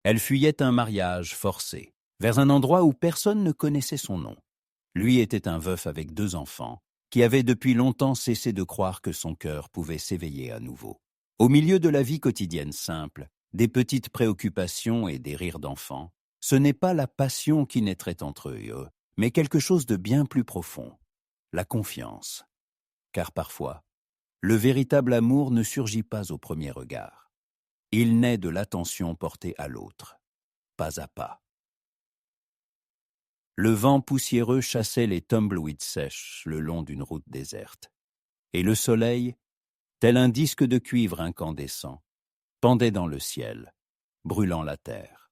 Elle fuyait un mariage forcé, vers un endroit où personne ne connaissait son nom. Lui était un veuf avec 2 enfants, qui avait depuis longtemps cessé de croire que son cœur pouvait s'éveiller à nouveau. Au milieu de la vie quotidienne simple, des petites préoccupations et des rires d'enfants, ce n'est pas la passion qui naîtrait entre eux, mais quelque chose de bien plus profond, la confiance. Car parfois, le véritable amour ne surgit pas au premier regard. Il naît de l'attention portée à l'autre, pas à pas. Le vent poussiéreux chassait les tumbleweeds sèches le long d'une route déserte. Et le soleil, tel un disque de cuivre incandescent, pendait dans le ciel, brûlant la terre.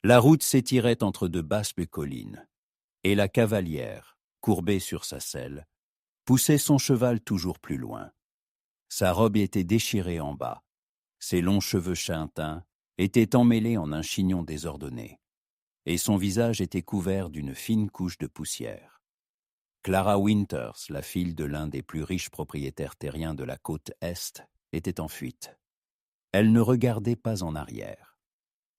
La route s'étirait entre de basses collines, et la cavalière, courbée sur sa selle, poussait son cheval toujours plus loin. Sa robe était déchirée en bas, ses longs cheveux châtains étaient emmêlés en un chignon désordonné, et son visage était couvert d'une fine couche de poussière. Clara Winters, la fille de l'un des plus riches propriétaires terriens de la côte Est, était en fuite. Elle ne regardait pas en arrière.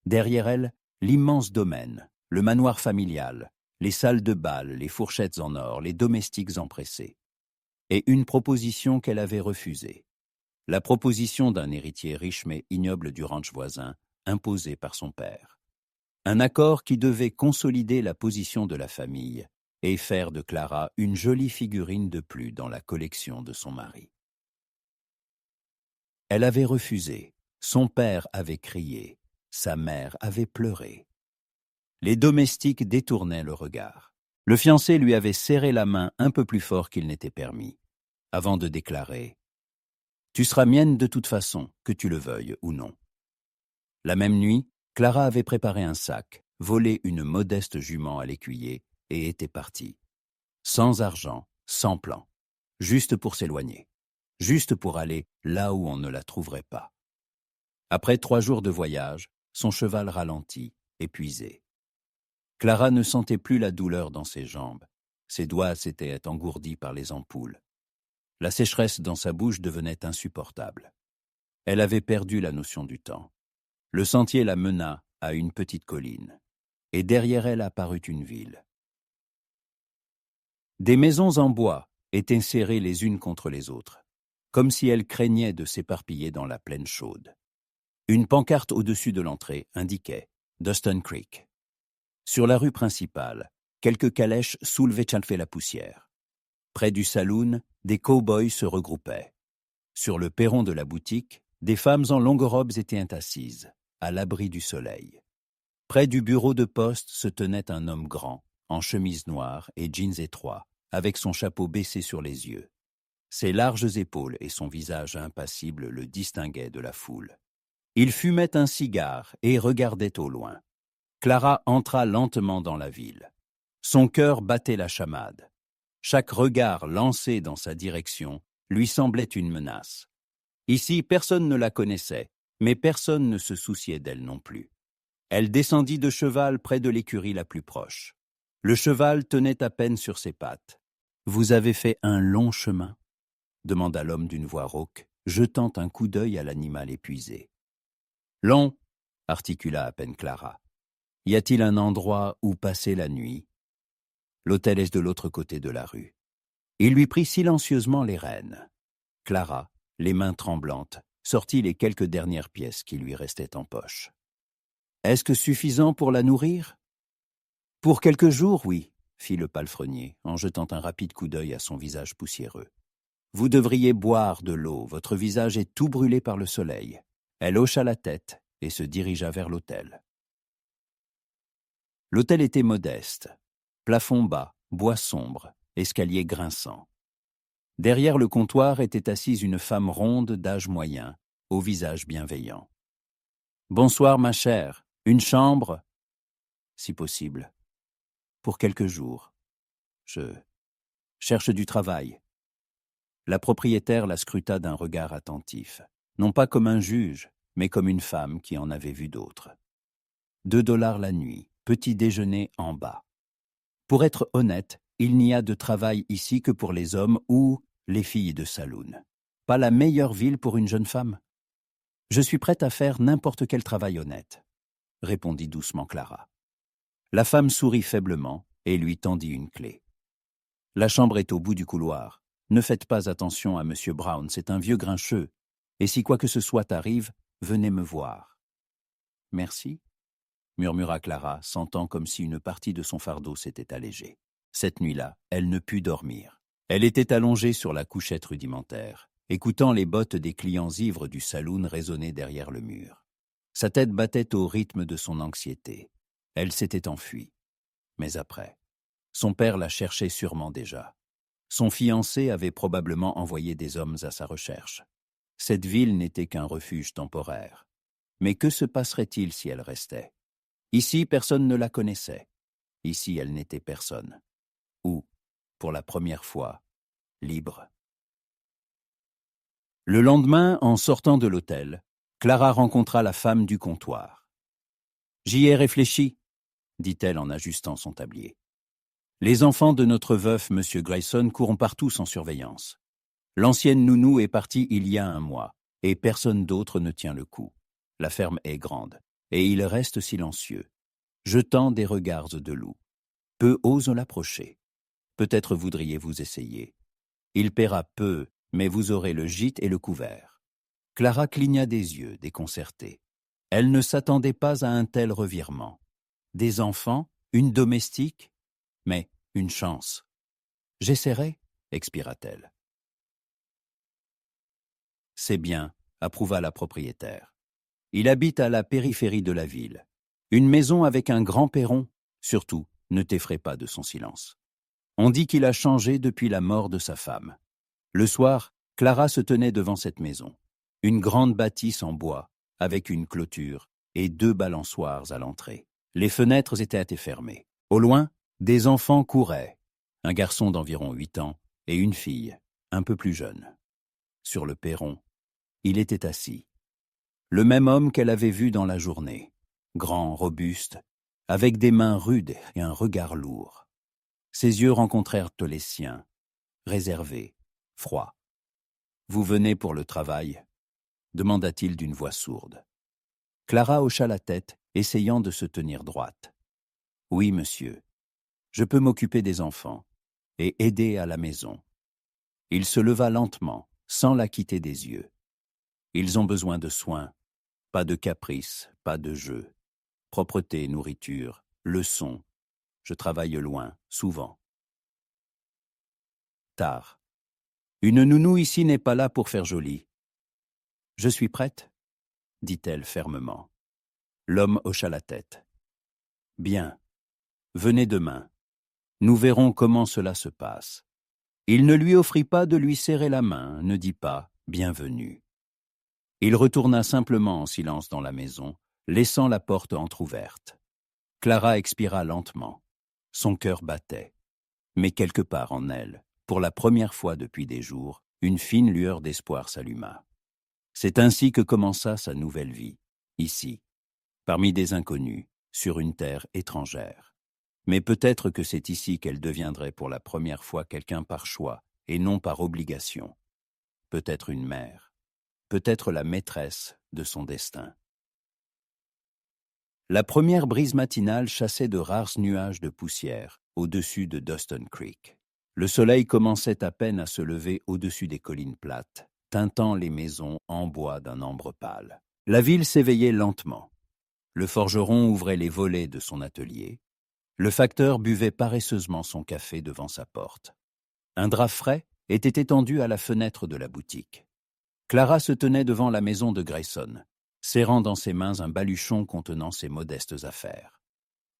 Derrière elle, l'immense domaine, le manoir familial, les salles de bal, les fourchettes en or, les domestiques empressés. Et une proposition qu'elle avait refusée. La proposition d'un héritier riche mais ignoble du ranch voisin, imposé par son père. Un accord qui devait consolider la position de la famille et faire de Clara une jolie figurine de plus dans la collection de son mari. Elle avait refusé, son père avait crié, sa mère avait pleuré. Les domestiques détournaient le regard. Le fiancé lui avait serré la main un peu plus fort qu'il n'était permis, avant de déclarer « Tu seras mienne de toute façon, que tu le veuilles ou non ». La même nuit, Clara avait préparé un sac, volé une modeste jument à l'écuyer et était partie. Sans argent, sans plan, juste pour s'éloigner, juste pour aller là où on ne la trouverait pas. Après 3 jours de voyage, son cheval ralentit, épuisé. Clara ne sentait plus la douleur dans ses jambes, ses doigts s'étaient engourdis par les ampoules. La sécheresse dans sa bouche devenait insupportable. Elle avait perdu la notion du temps. Le sentier la mena à une petite colline, et derrière elle apparut une ville. Des maisons en bois étaient serrées les unes contre les autres, comme si elles craignaient de s'éparpiller dans la plaine chaude. Une pancarte au-dessus de l'entrée indiquait « Duston Creek ». Sur la rue principale, quelques calèches soulevaient la poussière. Près du saloon, des cow-boys se regroupaient. Sur le perron de la boutique, des femmes en longues robes étaient assises, à l'abri du soleil. Près du bureau de poste se tenait un homme grand, en chemise noire et jeans étroits, avec son chapeau baissé sur les yeux. Ses larges épaules et son visage impassible le distinguaient de la foule. Il fumait un cigare et regardait au loin. Clara entra lentement dans la ville. Son cœur battait la chamade. Chaque regard lancé dans sa direction lui semblait une menace. Ici, personne ne la connaissait, mais personne ne se souciait d'elle non plus. Elle descendit de cheval près de l'écurie la plus proche. Le cheval tenait à peine sur ses pattes. « Vous avez fait un long chemin ?» demanda l'homme d'une voix rauque, jetant un coup d'œil à l'animal épuisé. « Long » articula à peine Clara. « Y a-t-il un endroit où passer la nuit ?» L'hôtel est de l'autre côté de la rue. Il lui prit silencieusement les rênes. Clara, les mains tremblantes, sortit les quelques dernières pièces qui lui restaient en poche. « Est-ce que suffisant pour la nourrir ?»« Pour quelques jours, oui, » fit le palefrenier, en jetant un rapide coup d'œil à son visage poussiéreux. « Vous devriez boire de l'eau, votre visage est tout brûlé par le soleil. » Elle hocha la tête et se dirigea vers l'hôtel. L'hôtel était modeste. Plafond bas, bois sombre, escalier grinçant. Derrière le comptoir était assise une femme ronde d'âge moyen, au visage bienveillant. « Bonsoir, ma chère. Une chambre ?»« Si possible. Pour quelques jours. Je cherche du travail. » La propriétaire la scruta d'un regard attentif, non pas comme un juge, mais comme une femme qui en avait vu d'autres. 2 $ la nuit, petit déjeuner en bas. Pour être honnête, il n'y a de travail ici que pour les hommes ou les filles de saloon. Pas la meilleure ville pour une jeune femme. Je suis prête à faire n'importe quel travail honnête. répondit doucement Clara. La femme sourit faiblement et lui tendit une clé. La chambre est au bout du couloir. Ne faites pas attention à M. Brown, c'est un vieux grincheux. Et si quoi que ce soit arrive, venez me voir. Merci, murmura Clara, sentant comme si une partie de son fardeau s'était allégée. Cette nuit-là, elle ne put dormir. Elle était allongée sur la couchette rudimentaire, écoutant les bottes des clients ivres du saloon résonner derrière le mur. Sa tête battait au rythme de son anxiété. Elle s'était enfuie. Mais après, son père la cherchait sûrement déjà. Son fiancé avait probablement envoyé des hommes à sa recherche. Cette ville n'était qu'un refuge temporaire. Mais que se passerait-il si elle restait? Ici, personne ne la connaissait. Ici, elle n'était personne. Ou, pour la première fois, libre. Le lendemain, en sortant de l'hôtel, Clara rencontra la femme du comptoir. « J'y ai réfléchi », dit-elle en ajustant son tablier. « Les enfants de notre veuf, M. Grayson, courent partout sans surveillance. L'ancienne nounou est partie il y a un mois, et personne d'autre ne tient le coup. La ferme est grande, et il reste silencieux, jetant des regards de loup. Peu osent l'approcher. Peut-être voudriez-vous essayer. Il paiera peu, mais vous aurez le gîte et le couvert. » Clara cligna des yeux, déconcertée. Elle ne s'attendait pas à un tel revirement. Des enfants, une domestique, mais une chance. « J'essaierai, » expira-t-elle. « C'est bien, » approuva la propriétaire. « Il habite à la périphérie de la ville. Une maison avec un grand perron. Surtout, ne t'effraie pas de son silence. On dit qu'il a changé depuis la mort de sa femme. » Le soir, Clara se tenait devant cette maison. Une grande bâtisse en bois, avec une clôture et 2 balançoires à l'entrée. Les fenêtres étaient fermées. Au loin, des enfants couraient. Un garçon d'environ 8 ans et une fille, un peu plus jeune. Sur le perron, il était assis. Le même homme qu'elle avait vu dans la journée. Grand, robuste, avec des mains rudes et un regard lourd. Ses yeux rencontrèrent les siens, réservés, froids. « Vous venez pour le travail ?» demanda-t-il d'une voix sourde. Clara hocha la tête, essayant de se tenir droite. « Oui, monsieur. Je peux m'occuper des enfants et aider à la maison. » Il se leva lentement, sans la quitter des yeux. « Ils ont besoin de soins, pas de caprices, pas de jeux. Propreté, nourriture, leçons. Je travaille loin, souvent. » Tard. « Une nounou ici n'est pas là pour faire joli. »« Je suis prête ?» dit-elle fermement. L'homme hocha la tête. « Bien. Venez demain. Nous verrons comment cela se passe. » Il ne lui offrit pas de lui serrer la main, ne dit pas « bienvenue ». Il retourna simplement en silence dans la maison, laissant la porte entr'ouverte. Clara expira lentement. Son cœur battait. Mais quelque part en elle, pour la première fois depuis des jours, une fine lueur d'espoir s'alluma. C'est ainsi que commença sa nouvelle vie, ici, parmi des inconnus, sur une terre étrangère. Mais peut-être que c'est ici qu'elle deviendrait pour la première fois quelqu'un par choix et non par obligation. Peut-être une mère, peut-être la maîtresse de son destin. La première brise matinale chassait de rares nuages de poussière au-dessus de Duston Creek. Le soleil commençait à peine à se lever au-dessus des collines plates, teintant les maisons en bois d'un ambre pâle. La ville s'éveillait lentement. Le forgeron ouvrait les volets de son atelier. Le facteur buvait paresseusement son café devant sa porte. Un drap frais était étendu à la fenêtre de la boutique. Clara se tenait devant la maison de Grayson, serrant dans ses mains un baluchon contenant ses modestes affaires.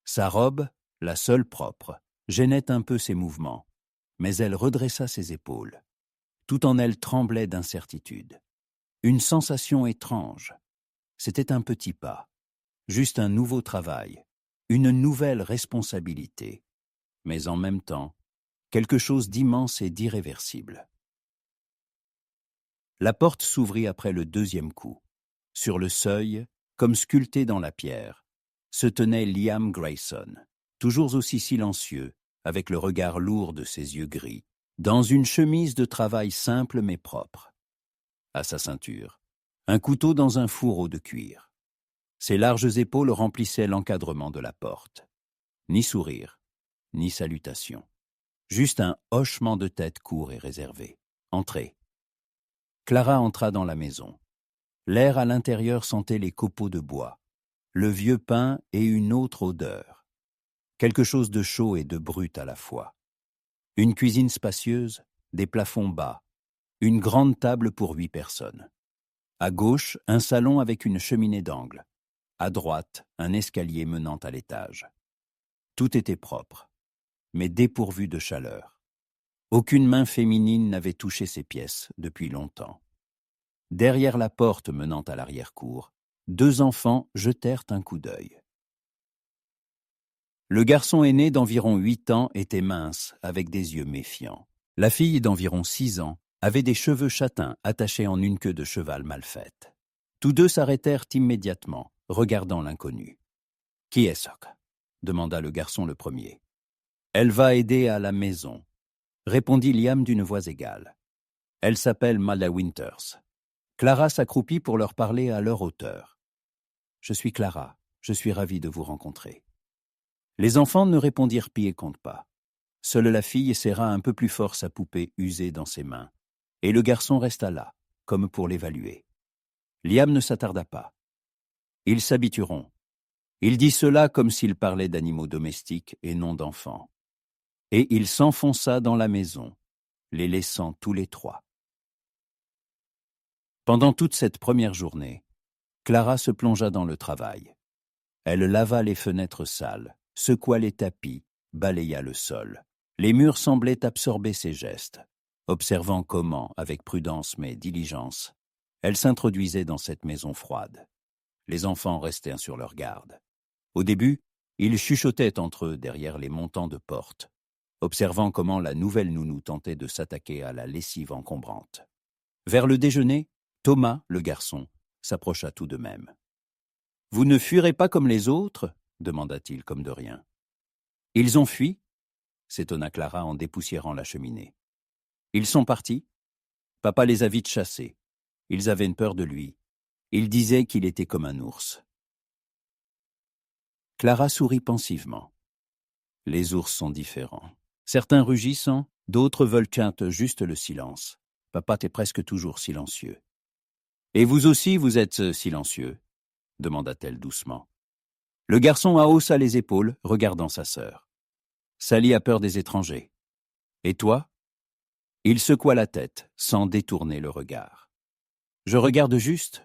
Sa robe, la seule propre, gênait un peu ses mouvements, mais elle redressa ses épaules. Tout en elle tremblait d'incertitude. Une sensation étrange. C'était un petit pas, juste un nouveau travail, une nouvelle responsabilité, mais en même temps, quelque chose d'immense et d'irréversible. La porte s'ouvrit après le 2e coup. Sur le seuil, comme sculpté dans la pierre, se tenait Liam Grayson, toujours aussi silencieux, avec le regard lourd de ses yeux gris, dans une chemise de travail simple mais propre. À sa ceinture, un couteau dans un fourreau de cuir. Ses larges épaules remplissaient l'encadrement de la porte. Ni sourire, ni salutation. Juste un hochement de tête court et réservé. Entrez. Clara entra dans la maison. L'air à l'intérieur sentait les copeaux de bois, le vieux pain et une autre odeur. Quelque chose de chaud et de brut à la fois. Une cuisine spacieuse, des plafonds bas, une grande table pour 8 personnes. À gauche, un salon avec une cheminée d'angle. À droite, un escalier menant à l'étage. Tout était propre, mais dépourvu de chaleur. Aucune main féminine n'avait touché ces pièces depuis longtemps. Derrière la porte menant à l'arrière-cour, 2 enfants jetèrent un coup d'œil. Le garçon aîné d'environ 8 ans était mince, avec des yeux méfiants. La fille d'environ 6 ans avait des cheveux châtains attachés en une queue de cheval mal faite. Tous deux s'arrêtèrent immédiatement, regardant l'inconnu. « Qui est-ce » demanda le garçon le premier. « Elle va aider à la maison », répondit Liam d'une voix égale. « Elle s'appelle Mala Winters. » Clara s'accroupit pour leur parler à leur hauteur. « Je suis Clara, je suis ravie de vous rencontrer. » Les enfants ne répondirent pied compte pas. Seule la fille serra un peu plus fort sa poupée usée dans ses mains, et le garçon resta là, comme pour l'évaluer. Liam ne s'attarda pas. Ils s'habitueront. Il dit cela comme s'il parlait d'animaux domestiques et non d'enfants. Et il s'enfonça dans la maison, les laissant tous les 3. Pendant toute cette première journée, Clara se plongea dans le travail. Elle lava les fenêtres sales, secoua les tapis, balaya le sol. Les murs semblaient absorber ses gestes, observant comment, avec prudence mais diligence, elle s'introduisait dans cette maison froide. Les enfants restaient sur leur garde. Au début, ils chuchotaient entre eux derrière les montants de porte, observant comment la nouvelle nounou tentait de s'attaquer à la lessive encombrante. Vers le déjeuner, Thomas, le garçon, s'approcha tout de même. « Vous ne fuirez pas comme les autres » demanda-t-il comme de rien. « Ils ont fui » s'étonna Clara en dépoussiérant la cheminée. « Ils sont partis. Papa les a vite chassés. Ils avaient une peur de lui. Ils disaient qu'il était comme un ours. » Clara sourit pensivement. Les ours sont différents. Certains rugissent, d'autres veulent juste le silence. Papa est presque toujours silencieux. « Et vous aussi, vous êtes silencieux ?» demanda-t-elle doucement. Le garçon haussa les épaules, regardant sa sœur. Sally a peur des étrangers. Et toi ? Il secoua la tête, sans détourner le regard. Je regarde juste.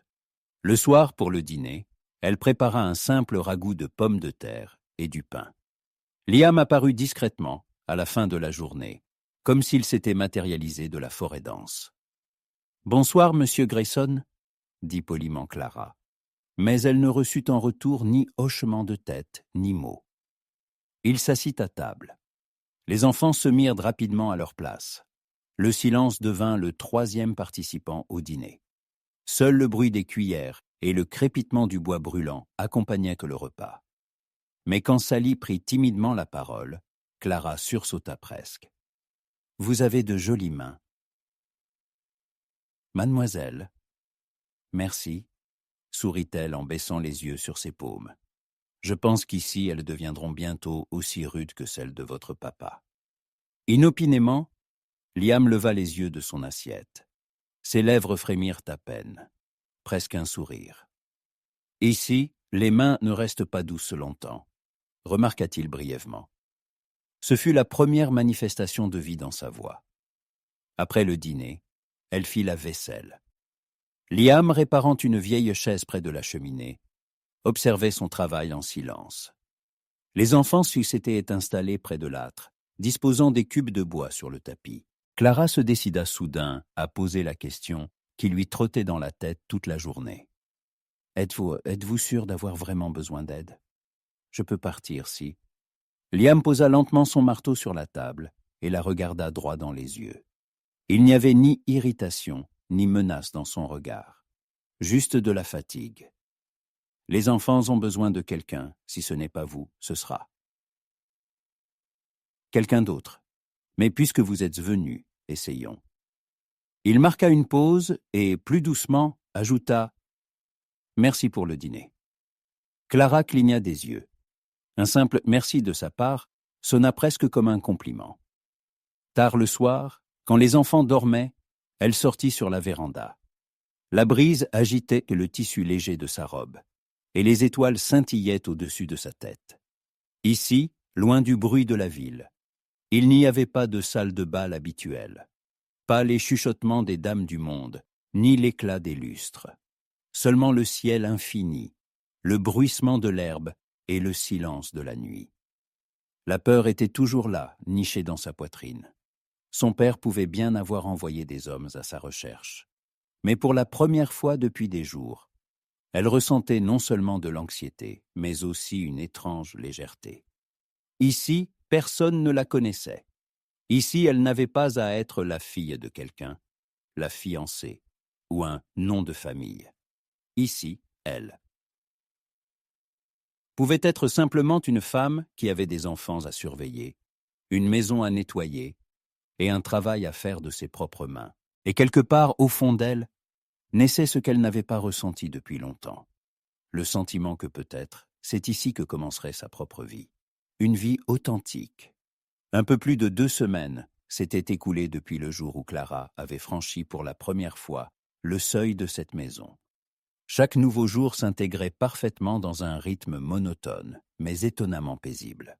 Le soir, pour le dîner, elle prépara un simple ragoût de pommes de terre et du pain. Liam apparut discrètement, à la fin de la journée, comme s'il s'était matérialisé de la forêt dense. « Bonsoir, monsieur Grayson » dit poliment Clara. Mais elle ne reçut en retour ni hochement de tête, ni mot. Il s'assit à table. Les enfants se mirent rapidement à leur place. Le silence devint le 3e participant au dîner. Seul le bruit des cuillères et le crépitement du bois brûlant accompagnaient le repas. Mais quand Sally prit timidement la parole, Clara sursauta presque. « Vous avez de jolies mains. »« Mademoiselle. »« Merci. » sourit-elle en baissant les yeux sur ses paumes. « Je pense qu'ici elles deviendront bientôt aussi rudes que celles de votre papa. » Inopinément, Liam leva les yeux de son assiette. Ses lèvres frémirent à peine, presque un sourire. « Ici, les mains ne restent pas douces longtemps, » remarqua-t-il brièvement. Ce fut la première manifestation de vie dans sa voix. Après le dîner, elle fit la vaisselle. Liam, réparant une vieille chaise près de la cheminée, observait son travail en silence. Les enfants s'étaient installés près de l'âtre, disposant des cubes de bois sur le tapis. Clara se décida soudain à poser la question qui lui trottait dans la tête toute la journée. « Êtes-vous sûr d'avoir vraiment besoin d'aide ? Je peux partir si... » Liam posa lentement son marteau sur la table et la regarda droit dans les yeux. Il n'y avait ni irritation, ni menace dans son regard, juste de la fatigue. « Les enfants ont besoin de quelqu'un, si ce n'est pas vous, ce sera. » Quelqu'un d'autre. Mais puisque vous êtes venus, essayons. Il marqua une pause et, plus doucement, ajouta « Merci pour le dîner. » Clara cligna des yeux. Un simple merci de sa part sonna presque comme un compliment. Tard le soir, quand les enfants dormaient, elle sortit sur la véranda. La brise agitait le tissu léger de sa robe, et les étoiles scintillaient au-dessus de sa tête. Ici, loin du bruit de la ville, il n'y avait pas de salle de bal habituelle, pas les chuchotements des dames du monde, ni l'éclat des lustres. Seulement le ciel infini, le bruissement de l'herbe et le silence de la nuit. La peur était toujours là, nichée dans sa poitrine. Son père pouvait bien avoir envoyé des hommes à sa recherche. Mais pour la première fois depuis des jours, elle ressentait non seulement de l'anxiété, mais aussi une étrange légèreté. Ici, personne ne la connaissait. Ici, elle n'avait pas à être la fille de quelqu'un, la fiancée, ou un nom de famille. Ici, elle pouvait être simplement une femme qui avait des enfants à surveiller, une maison à nettoyer et un travail à faire de ses propres mains. Et quelque part, au fond d'elle, naissait ce qu'elle n'avait pas ressenti depuis longtemps. Le sentiment que peut-être, c'est ici que commencerait sa propre vie. Une vie authentique. Un peu plus de 2 semaines s'étaient écoulées depuis le jour où Clara avait franchi pour la première fois le seuil de cette maison. Chaque nouveau jour s'intégrait parfaitement dans un rythme monotone, mais étonnamment paisible.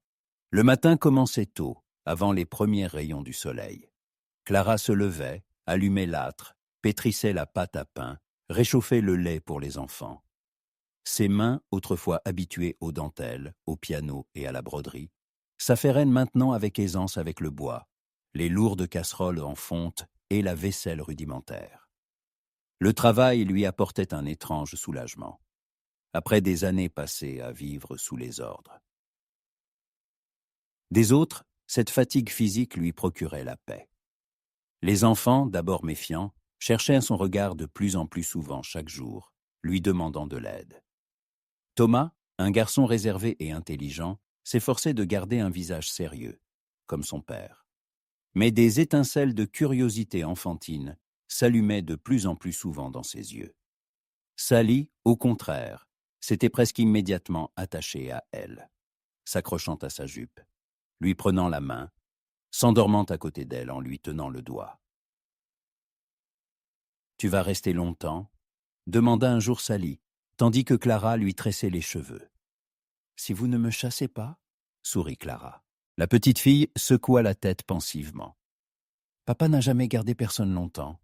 Le matin commençait tôt, avant les premiers rayons du soleil. Clara se levait, allumait l'âtre, pétrissait la pâte à pain, réchauffait le lait pour les enfants. Ses mains, autrefois habituées aux dentelles, au piano et à la broderie, s'affairaient maintenant avec aisance avec le bois, les lourdes casseroles en fonte et la vaisselle rudimentaire. Le travail lui apportait un étrange soulagement, après des années passées à vivre sous les ordres. Des autres, cette fatigue physique lui procurait la paix. Les enfants, d'abord méfiants, cherchaient son regard de plus en plus souvent chaque jour, lui demandant de l'aide. Thomas, un garçon réservé et intelligent, s'efforçait de garder un visage sérieux, comme son père. Mais des étincelles de curiosité enfantine s'allumaient de plus en plus souvent dans ses yeux. Sally, au contraire, s'était presque immédiatement attachée à elle, s'accrochant à sa jupe, lui prenant la main, s'endormant à côté d'elle en lui tenant le doigt. « Tu vas rester longtemps ?» demanda un jour Sally, tandis que Clara lui tressait les cheveux. « Si vous ne me chassez pas ?» sourit Clara. La petite fille secoua la tête pensivement. « Papa n'a jamais gardé personne longtemps.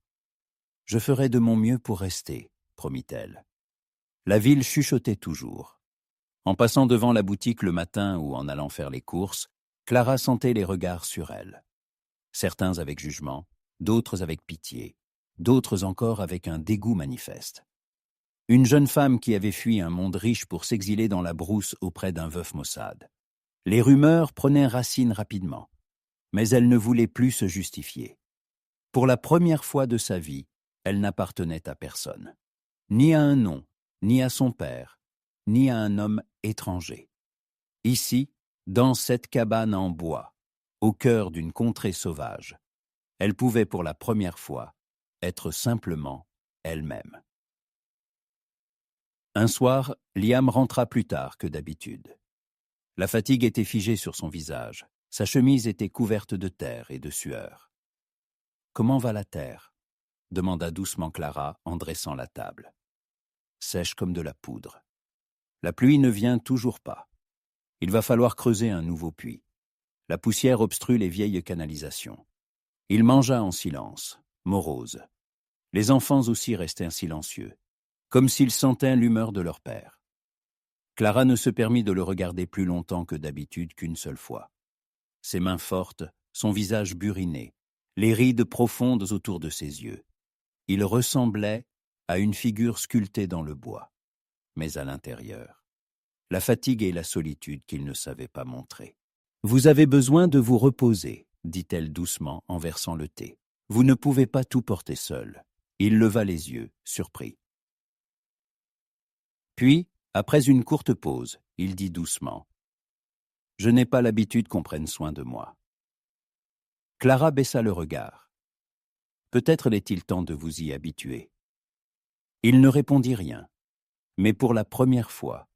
Je ferai de mon mieux pour rester, » promit-elle. La ville chuchotait toujours. En passant devant la boutique le matin ou en allant faire les courses, Clara sentait les regards sur elle. Certains avec jugement, d'autres avec pitié, d'autres encore avec un dégoût manifeste. Une jeune femme qui avait fui un monde riche pour s'exiler dans la brousse auprès d'un veuf maussade. Les rumeurs prenaient racine rapidement, mais elle ne voulait plus se justifier. Pour la première fois de sa vie, elle n'appartenait à personne, ni à un nom, ni à son père, ni à un homme étranger. Ici, dans cette cabane en bois, au cœur d'une contrée sauvage, elle pouvait pour la première fois être simplement elle-même. Un soir, Liam rentra plus tard que d'habitude. La fatigue était figée sur son visage, sa chemise était couverte de terre et de sueur. « Comment va la terre ?» demanda doucement Clara en dressant la table. Sèche comme de la poudre. La pluie ne vient toujours pas. Il va falloir creuser un nouveau puits. La poussière obstrue les vieilles canalisations. Il mangea en silence, morose. Les enfants aussi restaient silencieux, comme s'ils sentaient l'humeur de leur père. Clara ne se permit de le regarder plus longtemps que d'habitude qu'une seule fois. Ses mains fortes, son visage buriné, les rides profondes autour de ses yeux. Il ressemblait à une figure sculptée dans le bois, mais à l'intérieur. La fatigue et la solitude qu'il ne savait pas montrer. « Vous avez besoin de vous reposer, » dit-elle doucement en versant le thé. « Vous ne pouvez pas tout porter seul. » Il leva les yeux, surpris. Puis, après une courte pause, il dit doucement « Je n'ai pas l'habitude qu'on prenne soin de moi. » Clara baissa le regard. « Peut-être est-il temps de vous y habituer. » Il ne répondit rien, mais pour la première fois,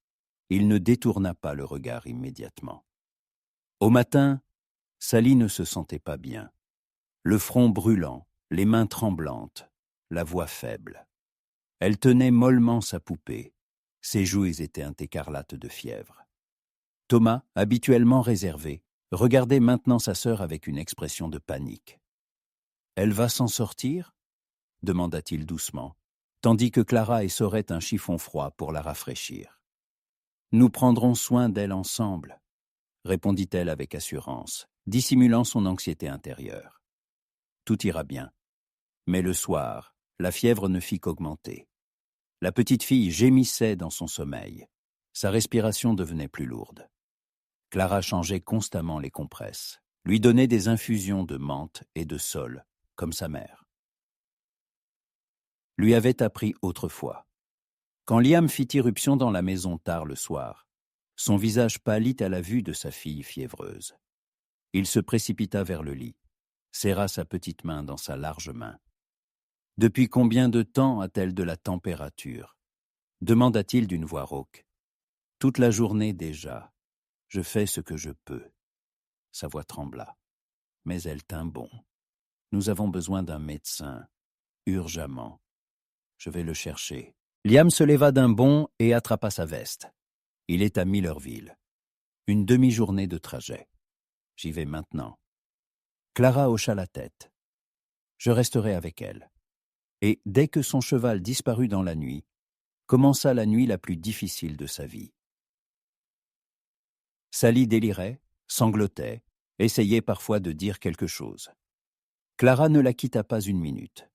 Il ne détourna pas le regard immédiatement. Au matin, Sally ne se sentait pas bien. Le front brûlant, les mains tremblantes, la voix faible. Elle tenait mollement sa poupée. Ses joues étaient écarlates de fièvre. Thomas, habituellement réservé, regardait maintenant sa sœur avec une expression de panique. « Elle va s'en sortir » demanda-t-il doucement, tandis que Clara essorait un chiffon froid pour la rafraîchir. « Nous prendrons soin d'elle ensemble, » répondit-elle avec assurance, dissimulant son anxiété intérieure. Tout ira bien. Mais le soir, la fièvre ne fit qu'augmenter. La petite fille gémissait dans son sommeil. Sa respiration devenait plus lourde. Clara changeait constamment les compresses, lui donnait des infusions de menthe et de saule, comme sa mère. Lui avait appris autrefois. Quand Liam fit irruption dans la maison tard le soir, son visage pâlit à la vue de sa fille fiévreuse. Il se précipita vers le lit, serra sa petite main dans sa large main. « Depuis combien de temps a-t-elle de la température » demanda-t-il d'une voix rauque. « Toute la journée déjà. Je fais ce que je peux. » Sa voix trembla. Mais elle tint bon. « Nous avons besoin d'un médecin, urgemment. Je vais le chercher. » Liam se leva d'un bond et attrapa sa veste. Il est à Millerville. Une demi-journée de trajet. J'y vais maintenant. Clara hocha la tête. Je resterai avec elle. Et dès que son cheval disparut dans la nuit, commença la nuit la plus difficile de sa vie. Sally délirait, sanglotait, essayait parfois de dire quelque chose. Clara ne la quitta pas une minute.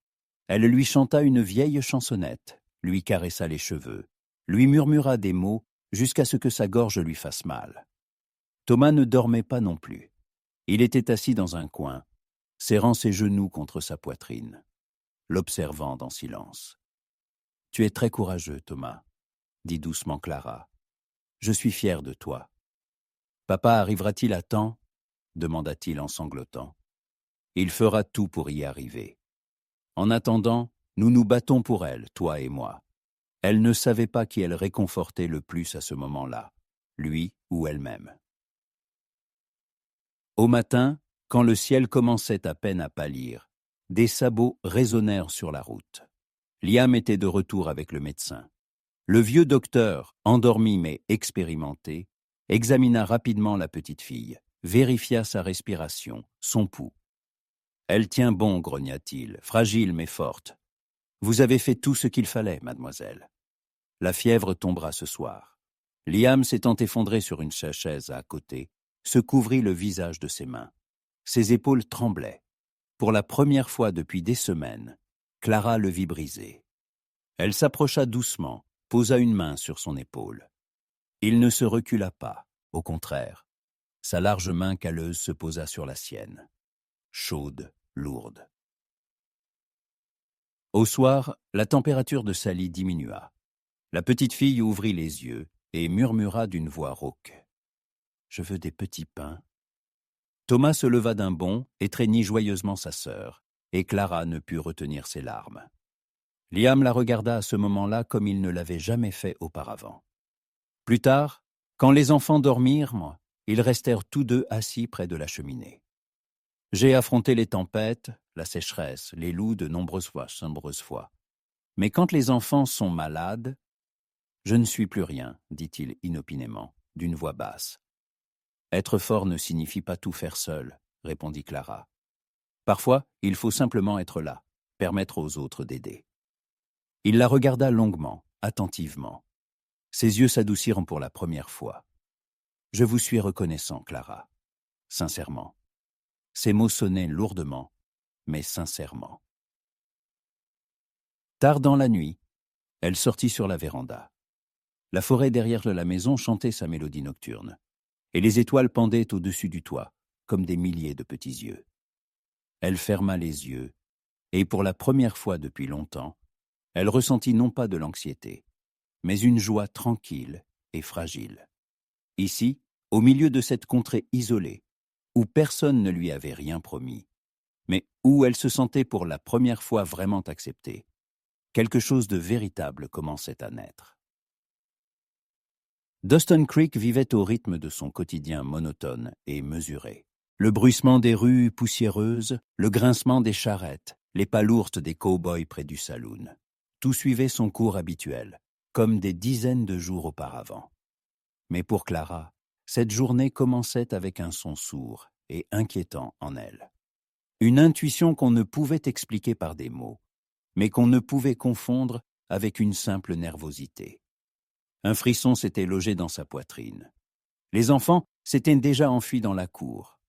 Elle lui chanta une vieille chansonnette, lui caressa les cheveux, lui murmura des mots jusqu'à ce que sa gorge lui fasse mal. Thomas ne dormait pas non plus. Il était assis dans un coin, serrant ses genoux contre sa poitrine, l'observant en silence. « Tu es très courageux, Thomas, » dit doucement Clara. « Je suis fière de toi. »« Papa arrivera-t-il à temps » demanda-t-il en sanglotant. « Il fera tout pour y arriver. En attendant, nous nous battons pour elle, toi et moi. » Elle ne savait pas qui elle réconfortait le plus à ce moment-là, lui ou elle-même. Au matin, quand le ciel commençait à peine à pâlir, des sabots résonnèrent sur la route. Liam était de retour avec le médecin. Le vieux docteur, endormi mais expérimenté, examina rapidement la petite fille, vérifia sa respiration, son pouls. « Elle tient bon, grogna-t-il, fragile mais forte. Vous avez fait tout ce qu'il fallait, mademoiselle. » La fièvre tombera ce soir. Liam s'étant effondré sur une chaise à côté, se couvrit le visage de ses mains. Ses épaules tremblaient. Pour la première fois depuis des semaines, Clara le vit brisé. Elle s'approcha doucement, posa une main sur son épaule. Il ne se recula pas, au contraire. Sa large main calleuse se posa sur la sienne. Chaude, lourde. Au soir, la température de Sally diminua. La petite fille ouvrit les yeux et murmura d'une voix rauque. « Je veux des petits pains. » Thomas se leva d'un bond, étreignit joyeusement sa sœur, et Clara ne put retenir ses larmes. Liam la regarda à ce moment-là comme il ne l'avait jamais fait auparavant. Plus tard, quand les enfants dormirent, ils restèrent tous deux assis près de la cheminée. « J'ai affronté les tempêtes, la sécheresse, les loups de nombreuses fois. Mais quand les enfants sont malades, je ne suis plus rien, dit-il inopinément, d'une voix basse. Être fort ne signifie pas tout faire seul, répondit Clara. Parfois, il faut simplement être là, permettre aux autres d'aider. Il la regarda longuement, attentivement. Ses yeux s'adoucirent pour la première fois. Je vous suis reconnaissant, Clara. Sincèrement. Ces mots sonnaient lourdement, mais sincèrement. Tard dans la nuit, elle sortit sur la véranda. La forêt derrière la maison chantait sa mélodie nocturne, et les étoiles pendaient au-dessus du toit, comme des milliers de petits yeux. Elle ferma les yeux, et pour la première fois depuis longtemps, elle ressentit non pas de l'anxiété, mais une joie tranquille et fragile. Ici, au milieu de cette contrée isolée, où personne ne lui avait rien promis, mais où elle se sentait pour la première fois vraiment acceptée, quelque chose de véritable commençait à naître. Duston Creek vivait au rythme de son quotidien monotone et mesuré. Le bruissement des rues poussiéreuses, le grincement des charrettes, les pas lourdes des cow-boys près du saloon. Tout suivait son cours habituel, comme des dizaines de jours auparavant. Mais pour Clara, cette journée commençait avec un son sourd et inquiétant en elle. Une intuition qu'on ne pouvait expliquer par des mots, mais qu'on ne pouvait confondre avec une simple nervosité. Un frisson s'était logé dans sa poitrine. Les enfants s'étaient déjà enfuis dans la cour.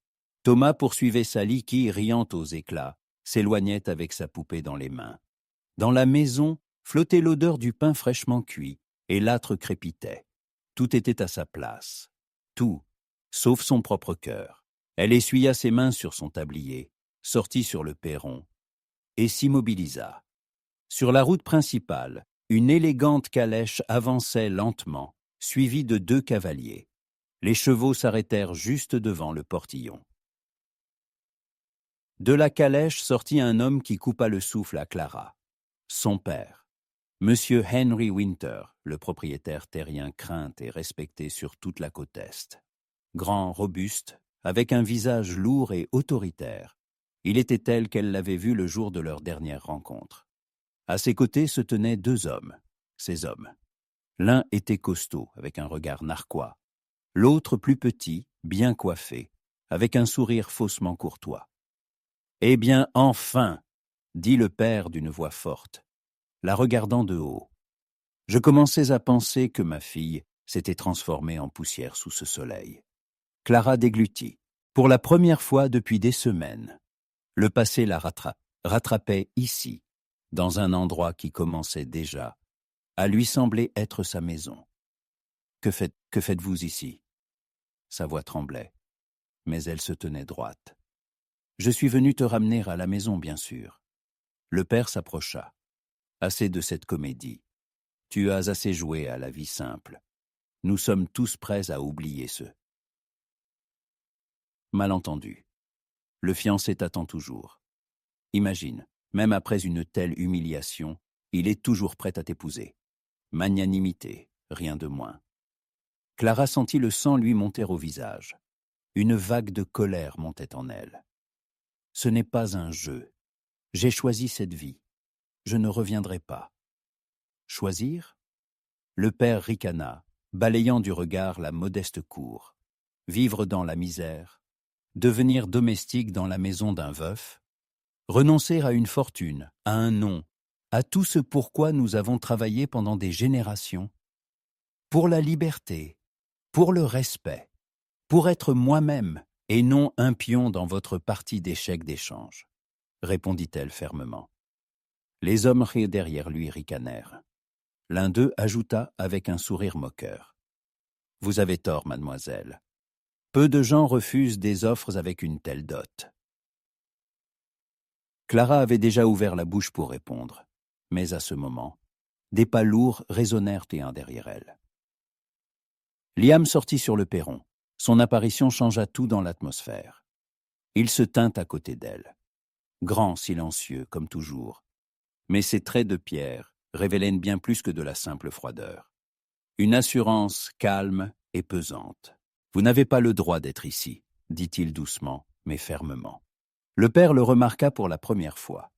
Thomas poursuivait Sally qui, riant aux éclats, s'éloignait avec sa poupée dans les mains. Dans la maison flottait l'odeur du pain fraîchement cuit et l'âtre crépitait. Tout était à sa place. Tout, sauf son propre cœur. Elle essuya ses mains sur son tablier, sortit sur le perron et s'immobilisa. Sur la route principale, une élégante calèche avançait lentement, suivie de 2 cavaliers. Les chevaux s'arrêtèrent juste devant le portillon. De la calèche sortit un homme qui coupa le souffle à Clara. Son père, Monsieur Henry Winter, le propriétaire terrien craint et respecté sur toute la côte Est. Grand, robuste, avec un visage lourd et autoritaire, il était tel qu'elle l'avait vu le jour de leur dernière rencontre. À ses côtés se tenaient 2 hommes, ces hommes. L'un était costaud, avec un regard narquois. L'autre plus petit, bien coiffé, avec un sourire faussement courtois. « Eh bien, enfin !» dit le père d'une voix forte, la regardant de haut. Je commençais à penser que ma fille s'était transformée en poussière sous ce soleil. Clara déglutit, pour la première fois depuis des semaines. Le passé la rattrapait ici, dans un endroit qui commençait déjà à lui sembler être sa maison. Que faites-vous ici » Sa voix tremblait, mais elle se tenait droite. « Je suis venu te ramener à la maison, bien sûr. » Le père s'approcha. « Assez de cette comédie. Tu as assez joué à la vie simple. Nous sommes tous prêts à oublier ce. » Malentendu. Le fiancé t'attend toujours. Imagine, même après une telle humiliation, il est toujours prêt à t'épouser. Magnanimité, rien de moins. Clara sentit le sang lui monter au visage. Une vague de colère montait en elle. Ce n'est pas un jeu. J'ai choisi cette vie. Je ne reviendrai pas. Choisir ? Le père ricana, balayant du regard la modeste cour. Vivre dans la misère, devenir domestique dans la maison d'un veuf, renoncer à une fortune, à un nom, à tout ce pourquoi nous avons travaillé pendant des générations, pour la liberté, pour le respect, pour être moi-même et non un pion dans votre partie d'échecs d'échange, répondit-elle fermement. Les hommes derrière lui ricanèrent. L'un d'eux ajouta avec un sourire moqueur. « Vous avez tort, mademoiselle. Peu de gens refusent des offres avec une telle dot. » Clara avait déjà ouvert la bouche pour répondre, mais à ce moment, des pas lourds résonnèrent et un derrière elle. Liam sortit sur le perron. Son apparition changea tout dans l'atmosphère. Il se tint à côté d'elle. Grand, silencieux, comme toujours. Mais ses traits de pierre révélaient bien plus que de la simple froideur. Une assurance calme et pesante. « Vous n'avez pas le droit d'être ici, » dit-il doucement, mais fermement. Le père le remarqua pour la première fois.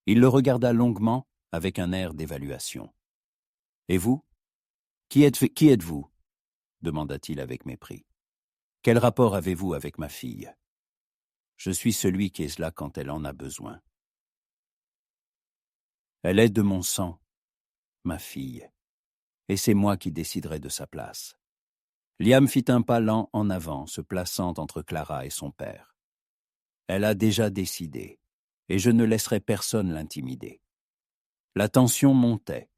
Il le regarda longuement avec un air d'évaluation. « Et vous ? Qui êtes-vous » demanda-t-il avec mépris. « Quel rapport avez-vous avec ma fille ? Je suis celui qui est là quand elle en a besoin. Elle est de mon sang, ma fille, et c'est moi qui déciderai de sa place. » Liam fit un pas lent en avant, se plaçant entre Clara et son père. Elle a déjà décidé, et je ne laisserai personne l'intimider. La tension montait.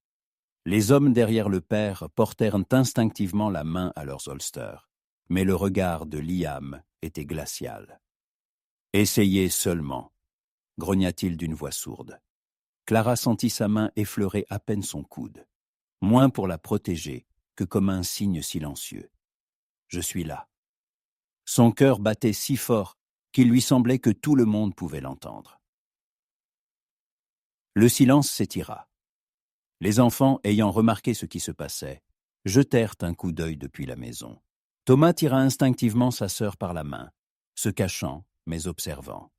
Les hommes derrière le père portèrent instinctivement la main à leurs holsters, mais le regard de Liam était glacial. « Essayez seulement, » grogna-t-il d'une voix sourde. Clara sentit sa main effleurer à peine son coude, moins pour la protéger que comme un signe silencieux. « Je suis là. » Son cœur battait si fort qu'il lui semblait que tout le monde pouvait l'entendre. Le silence s'étira. Les enfants, ayant remarqué ce qui se passait, jetèrent un coup d'œil depuis la maison. Thomas tira instinctivement sa sœur par la main, se cachant, mais observant.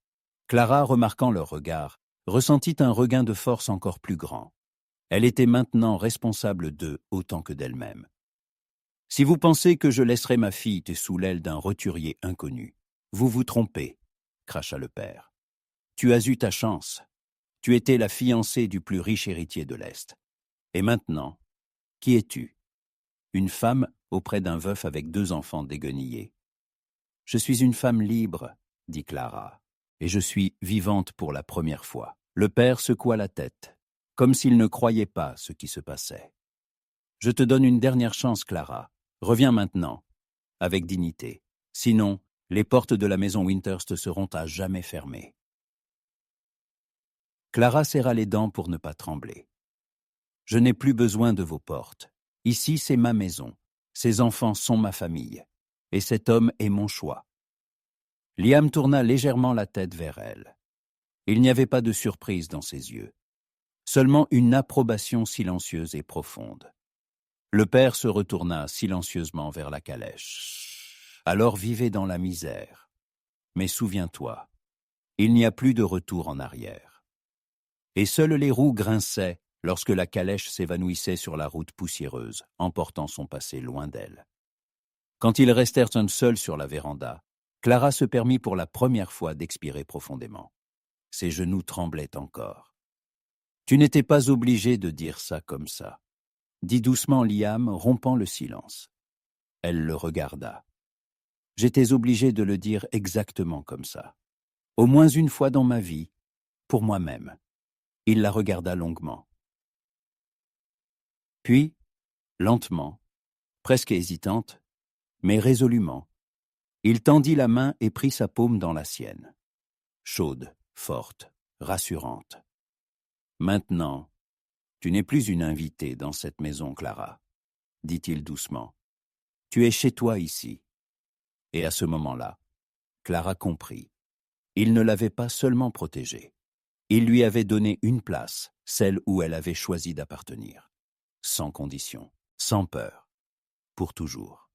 Clara, remarquant leur regard, ressentit un regain de force encore plus grand. Elle était maintenant responsable d'eux autant que d'elle-même. « Si vous pensez que je laisserai ma fille sous l'aile d'un roturier inconnu, vous vous trompez, » cracha le père. « Tu as eu ta chance. Tu étais la fiancée du plus riche héritier de l'Est. Et maintenant, qui es-tu? Une femme auprès d'un veuf avec 2 enfants déguenillés. Je suis une femme libre, dit Clara, et je suis vivante pour la première fois. » Le père secoua la tête, comme s'il ne croyait pas ce qui se passait. « Je te donne une dernière chance, Clara. Reviens maintenant, avec dignité. Sinon, les portes de la maison Winterst seront à jamais fermées. » Clara serra les dents pour ne pas trembler. « Je n'ai plus besoin de vos portes. Ici, c'est ma maison. Ces enfants sont ma famille. Et cet homme est mon choix. » Liam tourna légèrement la tête vers elle. Il n'y avait pas de surprise dans ses yeux, seulement une approbation silencieuse et profonde. Le père se retourna silencieusement vers la calèche. « Alors vivez dans la misère. Mais souviens-toi, il n'y a plus de retour en arrière. » Et seules les roues grinçaient lorsque la calèche s'évanouissait sur la route poussiéreuse, emportant son passé loin d'elle. Quand ils restèrent seuls sur la véranda, Clara se permit pour la première fois d'expirer profondément. Ses genoux tremblaient encore. « Tu n'étais pas obligé de dire ça comme ça, » dit doucement Liam, rompant le silence. Elle le regarda. « J'étais obligé de le dire exactement comme ça. Au moins une fois dans ma vie, pour moi-même. » Il la regarda longuement. Puis, lentement, presque hésitante, mais résolument, il tendit la main et prit sa paume dans la sienne. Chaude, forte, rassurante. « Maintenant, tu n'es plus une invitée dans cette maison, Clara, » dit-il doucement. « Tu es chez toi ici. » Et à ce moment-là, Clara comprit. Il ne l'avait pas seulement protégée. Il lui avait donné une place, celle où elle avait choisi d'appartenir. Sans condition, sans peur, pour toujours.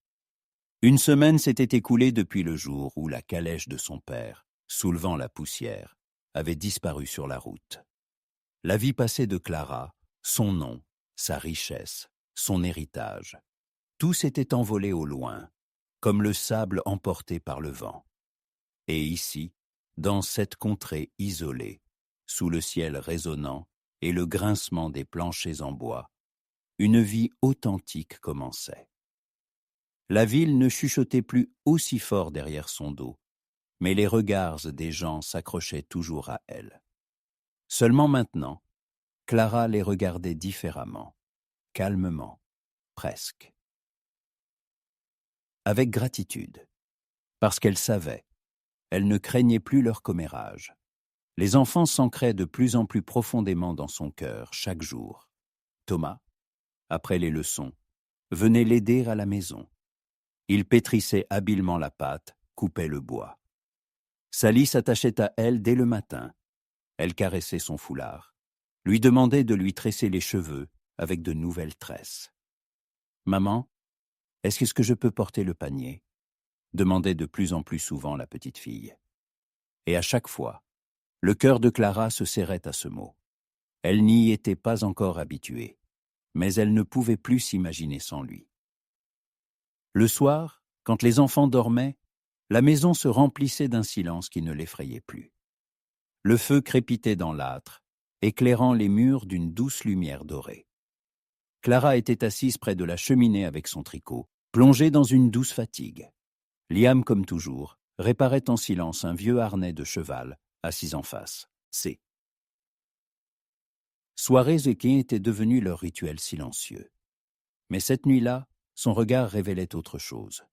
Une semaine s'était écoulée depuis le jour où la calèche de son père, soulevant la poussière, avait disparu sur la route. La vie passée de Clara, son nom, sa richesse, son héritage, tout s'était envolé au loin, comme le sable emporté par le vent. Et ici, dans cette contrée isolée, sous le ciel résonnant et le grincement des planchers en bois, une vie authentique commençait. La ville ne chuchotait plus aussi fort derrière son dos, mais les regards des gens s'accrochaient toujours à elle. Seulement maintenant, Clara les regardait différemment, calmement, presque. Avec gratitude, parce qu'elle savait, elle ne craignait plus leur commérage. Les enfants s'ancraient de plus en plus profondément dans son cœur chaque jour. Thomas, après les leçons, venait l'aider à la maison. Il pétrissait habilement la pâte, coupait le bois. Sally s'attachait à elle dès le matin. Elle caressait son foulard, lui demandait de lui tresser les cheveux avec de nouvelles tresses. « Maman, est-ce que je peux porter le panier ?» demandait de plus en plus souvent la petite fille. Et à chaque fois, le cœur de Clara se serrait à ce mot. Elle n'y était pas encore habituée, mais elle ne pouvait plus s'imaginer sans lui. Le soir, quand les enfants dormaient, la maison se remplissait d'un silence qui ne l'effrayait plus. Le feu crépitait dans l'âtre, éclairant les murs d'une douce lumière dorée. Clara était assise près de la cheminée avec son tricot, plongée dans une douce fatigue. Liam, comme toujours, réparait en silence un vieux harnais de cheval, assis en face. C. Soirées et quais étaient devenus leur rituel silencieux. Mais cette nuit-là, son regard révélait autre chose,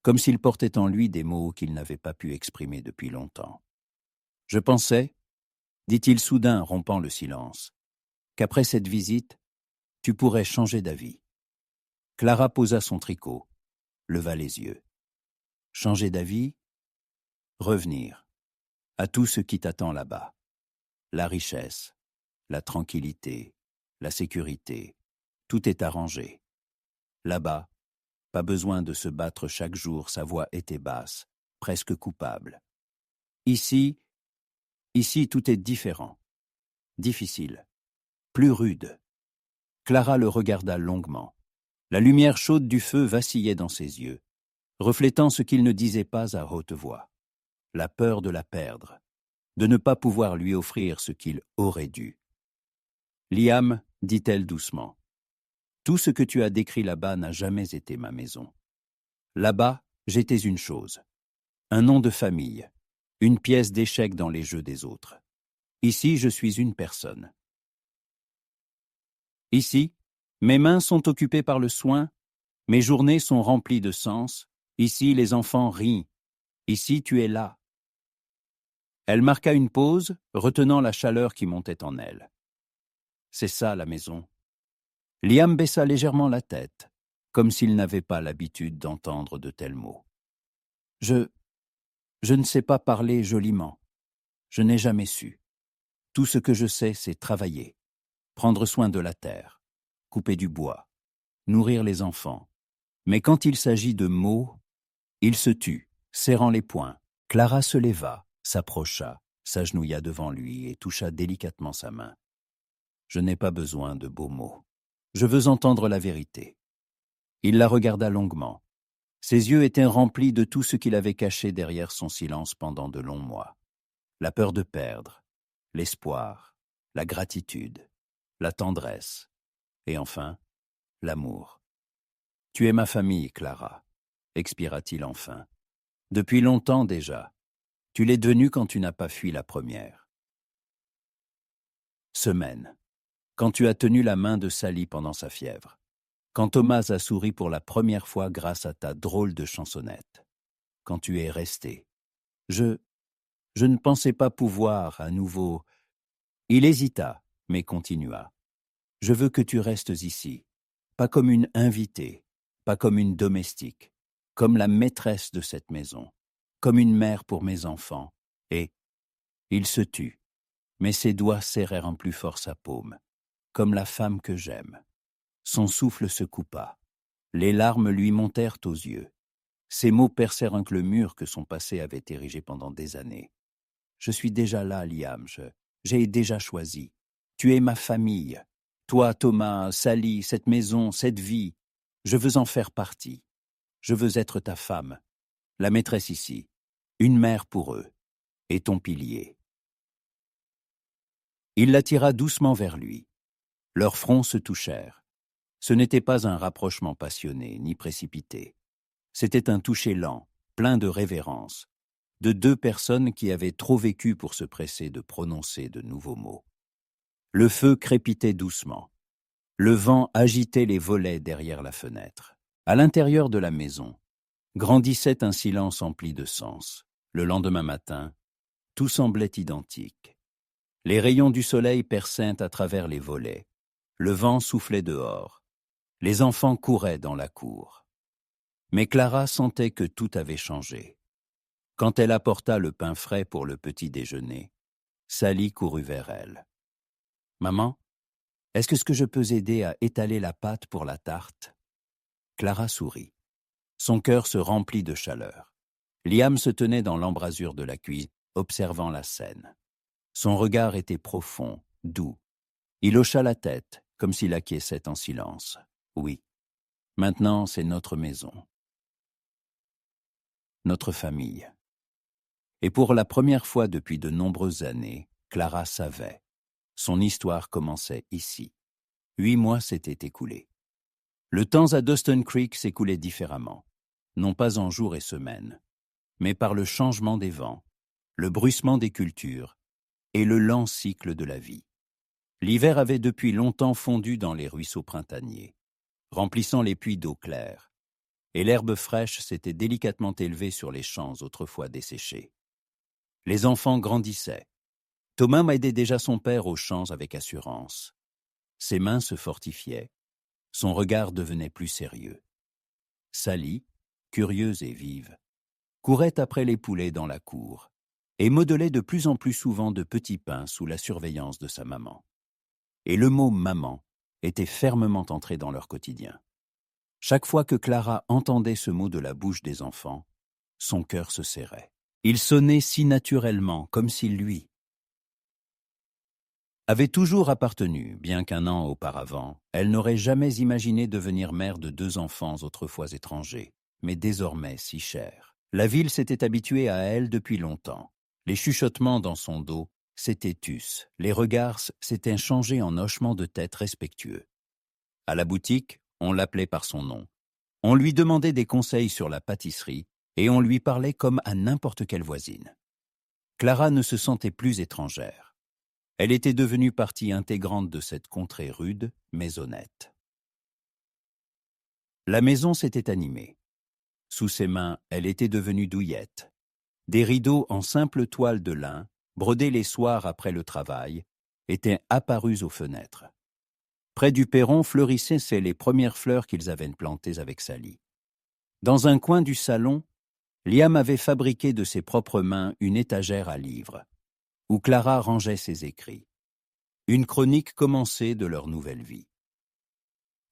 comme s'il portait en lui des mots qu'il n'avait pas pu exprimer depuis longtemps. « Je pensais, » dit-il soudain, rompant le silence, « qu'après cette visite, tu pourrais changer d'avis. » Clara posa son tricot, leva les yeux. « Changer d'avis ? Revenir à tout ce qui t'attend là-bas. La richesse, la tranquillité, la sécurité, tout est arrangé. Là-bas, pas besoin de se battre chaque jour, sa voix était basse, presque coupable. Ici, tout est différent, difficile, plus rude. Clara le regarda longuement. La lumière chaude du feu vacillait dans ses yeux, reflétant ce qu'il ne disait pas à haute voix. La peur de la perdre, de ne pas pouvoir lui offrir ce qu'il aurait dû. « Liam, dit-elle doucement, tout ce que tu as décrit là-bas n'a jamais été ma maison. Là-bas, j'étais une chose, un nom de famille, une pièce d'échec dans les jeux des autres. Ici, je suis une personne. Ici, mes mains sont occupées par le soin, mes journées sont remplies de sens, ici les enfants rient, ici tu es là. » Elle marqua une pause, retenant la chaleur qui montait en elle. C'est ça la maison. Liam baissa légèrement la tête, comme s'il n'avait pas l'habitude d'entendre de tels mots. Je ne sais pas parler joliment. Je n'ai jamais su. Tout ce que je sais, c'est travailler, prendre soin de la terre, couper du bois, nourrir les enfants. Mais quand il s'agit de mots, il se tut, serrant les poings. Clara se leva, s'approcha, s'agenouilla devant lui et toucha délicatement sa main. Je n'ai pas besoin de beaux mots. Je veux entendre la vérité. Il la regarda longuement. Ses yeux étaient remplis de tout ce qu'il avait caché derrière son silence pendant de longs mois. La peur de perdre, l'espoir, la gratitude, la tendresse, et enfin, l'amour. « Tu es ma famille, Clara, » expira-t-il enfin. « Depuis longtemps déjà. Tu l'es devenue quand tu n'as pas fui la première. » Semaine. Quand tu as tenu la main de Sally pendant sa fièvre. Quand Thomas a souri pour la première fois grâce à ta drôle de chansonnette. Quand tu es resté. Je ne pensais pas pouvoir à nouveau. Il hésita, mais continua. Je veux que tu restes ici, pas comme une invitée, pas comme une domestique, comme la maîtresse de cette maison, comme une mère pour mes enfants. Et il se tut, mais ses doigts serrèrent en plus fort sa paume, comme la femme que j'aime. Son souffle se coupa. Les larmes lui montèrent aux yeux. Ses mots percèrent un clou mur que son passé avait érigé pendant des années. Je suis déjà là, Liam, j'ai déjà choisi. Tu es ma famille. Toi, Thomas, Sally, cette maison, cette vie. Je veux en faire partie. Je veux être ta femme, la maîtresse ici, une mère pour eux, et ton pilier. Il l'attira doucement vers lui. Leurs fronts se touchèrent. Ce n'était pas un rapprochement passionné, ni précipité. C'était un toucher lent, plein de révérence, de deux personnes qui avaient trop vécu pour se presser de prononcer de nouveaux mots. Le feu crépitait doucement. Le vent agitait les volets derrière la fenêtre. À l'intérieur de la maison, grandissait un silence empli de sens. Le lendemain matin, tout semblait identique. Les rayons du soleil perçaient à travers les volets. Le vent soufflait dehors. Les enfants couraient dans la cour. Mais Clara sentait que tout avait changé. Quand elle apporta le pain frais pour le petit déjeuner, Sally courut vers elle. « Maman, est-ce que je peux aider à étaler la pâte pour la tarte ?» Clara sourit. Son cœur se remplit de chaleur. Liam se tenait dans l'embrasure de la cuisine, observant la scène. Son regard était profond, doux. Il hocha la tête, comme s'il acquiesçait en silence. Oui, maintenant c'est notre maison. Notre famille. Et pour la première fois depuis de nombreuses années, Clara savait. Son histoire commençait ici. 8 mois s'étaient écoulés. Le temps à Dawson Creek s'écoulait différemment, non pas en jours et semaines, mais par le changement des vents, le bruissement des cultures et le lent cycle de la vie. L'hiver avait depuis longtemps fondu dans les ruisseaux printaniers, remplissant les puits d'eau claire, et l'herbe fraîche s'était délicatement élevée sur les champs autrefois desséchés. Les enfants grandissaient. Thomas aidait déjà son père aux champs avec assurance. Ses mains se fortifiaient, son regard devenait plus sérieux. Sally, curieuse et vive, courait après les poulets dans la cour et modelait de plus en plus souvent de petits pains sous la surveillance de sa maman. Et le mot « maman » était fermement entré dans leur quotidien. Chaque fois que Clara entendait ce mot de la bouche des enfants, son cœur se serrait. Il sonnait si naturellement, comme si lui avait toujours appartenu, bien qu'un an auparavant, elle n'aurait jamais imaginé devenir mère de 2 enfants autrefois étrangers, mais désormais si chers. La ville s'était habituée à elle depuis longtemps. Les chuchotements dans son dos s'étaient tus, les regards s'étaient changés en hochements de tête respectueux. À la boutique, on l'appelait par son nom. On lui demandait des conseils sur la pâtisserie et on lui parlait comme à n'importe quelle voisine. Clara ne se sentait plus étrangère. Elle était devenue partie intégrante de cette contrée rude, mais honnête. La maison s'était animée. Sous ses mains, elle était devenue douillette. Des rideaux en simple toile de lin, brodés les soirs après le travail, étaient apparus aux fenêtres. Près du perron fleurissaient les premières fleurs qu'ils avaient plantées avec Sally. Dans un coin du salon, Liam avait fabriqué de ses propres mains une étagère à livres, où Clara rangeait ses écrits. Une chronique commençait de leur nouvelle vie.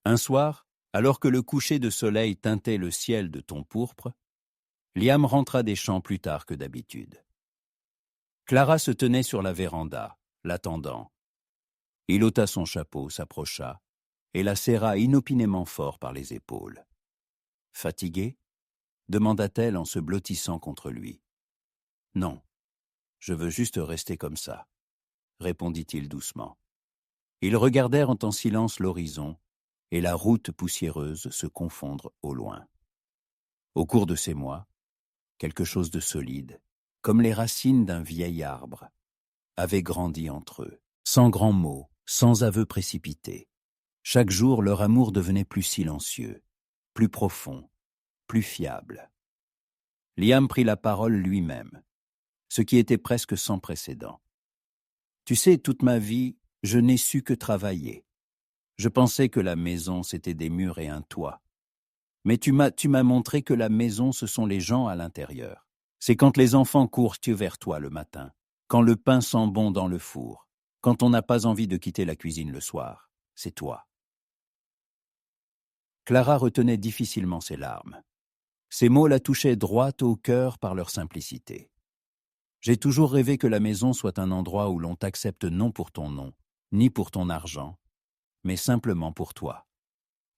Un soir, alors que le coucher de soleil teintait le ciel de ton pourpre, Liam rentra des champs plus tard que d'habitude. Clara se tenait sur la véranda, l'attendant. Il ôta son chapeau, s'approcha, et la serra inopinément fort par les épaules. « Fatiguée » demanda-t-elle en se blottissant contre lui. « Non, je veux juste rester comme ça », répondit-il doucement. Ils regardèrent en silence l'horizon et la route poussiéreuse se confondre au loin. Au cours de ces mois, quelque chose de solide, comme les racines d'un vieil arbre, avait grandi entre eux, sans grands mots, sans aveux précipités. Chaque jour, leur amour devenait plus silencieux, plus profond, plus fiable. Liam prit la parole lui-même, ce qui était presque sans précédent. « Tu sais, toute ma vie, je n'ai su que travailler. Je pensais que la maison, c'était des murs et un toit. Mais tu m'as montré que la maison, ce sont les gens à l'intérieur. C'est quand les enfants courent vers toi le matin, quand le pain sent bon dans le four, quand on n'a pas envie de quitter la cuisine le soir. C'est toi. » Clara retenait difficilement ses larmes. Ces mots la touchaient droit au cœur par leur simplicité. « J'ai toujours rêvé que la maison soit un endroit où l'on t'accepte non pour ton nom, ni pour ton argent, mais simplement pour toi.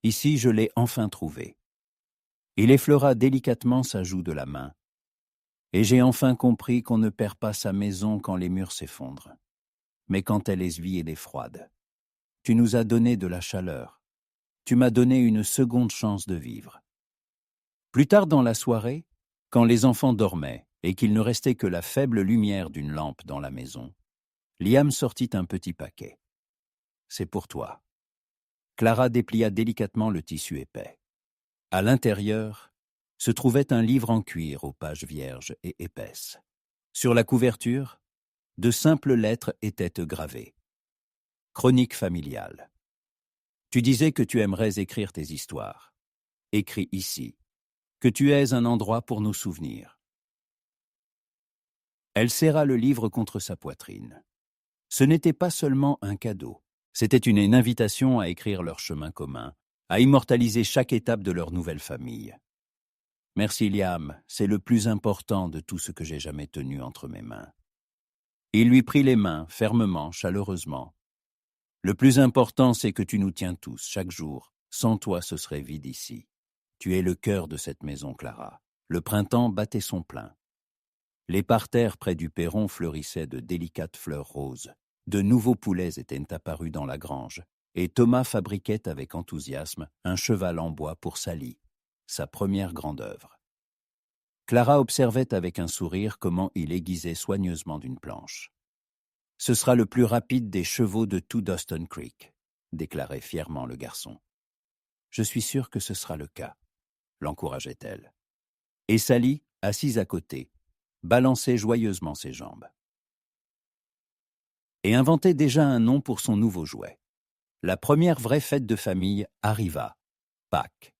Ici, je l'ai enfin trouvé. » Il effleura délicatement sa joue de la main. « Et j'ai enfin compris qu'on ne perd pas sa maison quand les murs s'effondrent, mais quand elle est vieille et froide. Tu nous as donné de la chaleur. Tu m'as donné une seconde chance de vivre. » Plus tard dans la soirée, quand les enfants dormaient et qu'il ne restait que la faible lumière d'une lampe dans la maison, Liam sortit un petit paquet. « C'est pour toi. » Clara déplia délicatement le tissu épais. À l'intérieur se trouvait un livre en cuir aux pages vierges et épaisses. Sur la couverture, de simples lettres étaient gravées. « Chronique familiale. Tu disais que tu aimerais écrire tes histoires. Écris ici. Que tu aies un endroit pour nos souvenirs. » Elle serra le livre contre sa poitrine. Ce n'était pas seulement un cadeau, c'était une invitation à écrire leur chemin commun, à immortaliser chaque étape de leur nouvelle famille. « Merci Liam, c'est le plus important de tout ce que j'ai jamais tenu entre mes mains. » Il lui prit les mains, fermement, chaleureusement. « Le plus important, c'est que tu nous tiens tous, chaque jour. Sans toi, ce serait vide ici. Tu es le cœur de cette maison, Clara. » Le printemps battait son plein. Les parterres près du perron fleurissaient de délicates fleurs roses. De nouveaux poulets étaient apparus dans la grange, et Thomas fabriquait avec enthousiasme un cheval en bois pour Sally, sa première grande œuvre. Clara observait avec un sourire comment il aiguisait soigneusement d'une planche. « Ce sera le plus rapide des chevaux de tout Dawson Creek, » déclarait fièrement le garçon. « Je suis sûr que ce sera le cas, » l'encourageait-elle. Et Sally, assise à côté, balançait joyeusement ses jambes. Et inventait déjà un nom pour son nouveau jouet. La première vraie fête de famille arriva, Pâques.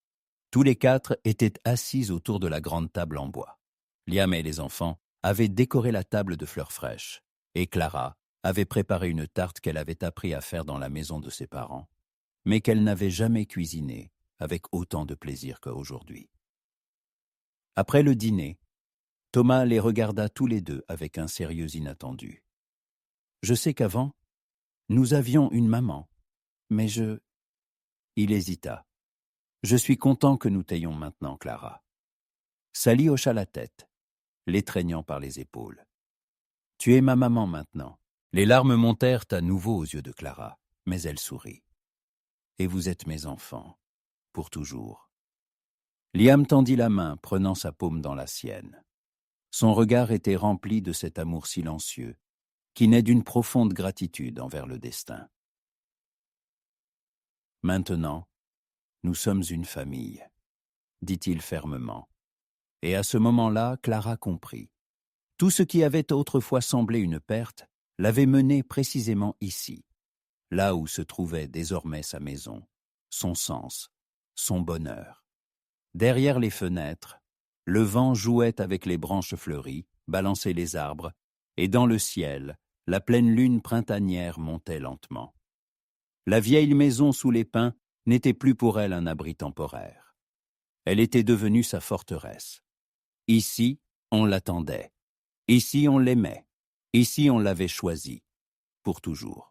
Tous les 4 étaient assis autour de la grande table en bois. Liam et les enfants avaient décoré la table de fleurs fraîches, et Clara avait préparé une tarte qu'elle avait appris à faire dans la maison de ses parents, mais qu'elle n'avait jamais cuisinée, avec autant de plaisir qu'aujourd'hui. Après le dîner, Thomas les regarda tous les deux avec un sérieux inattendu. « Je sais qu'avant, nous avions une maman, mais je… » Il hésita. « Je suis content que nous t'ayons maintenant, Clara. » Sally hocha la tête, l'étreignant par les épaules. « Tu es ma maman maintenant. » Les larmes montèrent à nouveau aux yeux de Clara, mais elle sourit. « Et vous êtes mes enfants, pour toujours. » Liam tendit la main, prenant sa paume dans la sienne. Son regard était rempli de cet amour silencieux, qui naît d'une profonde gratitude envers le destin. « Maintenant, nous sommes une famille, » dit-il fermement. Et à ce moment-là, Clara comprit. Tout ce qui avait autrefois semblé une perte l'avait mené précisément ici, là où se trouvait désormais sa maison, son sens, son bonheur. Derrière les fenêtres, le vent jouait avec les branches fleuries, balançait les arbres, et dans le ciel, la pleine lune printanière montait lentement. La vieille maison sous les pins n'était plus pour elle un abri temporaire. Elle était devenue sa forteresse. Ici, on l'attendait. Ici, on l'aimait. Ici, on l'avait choisi. Pour toujours.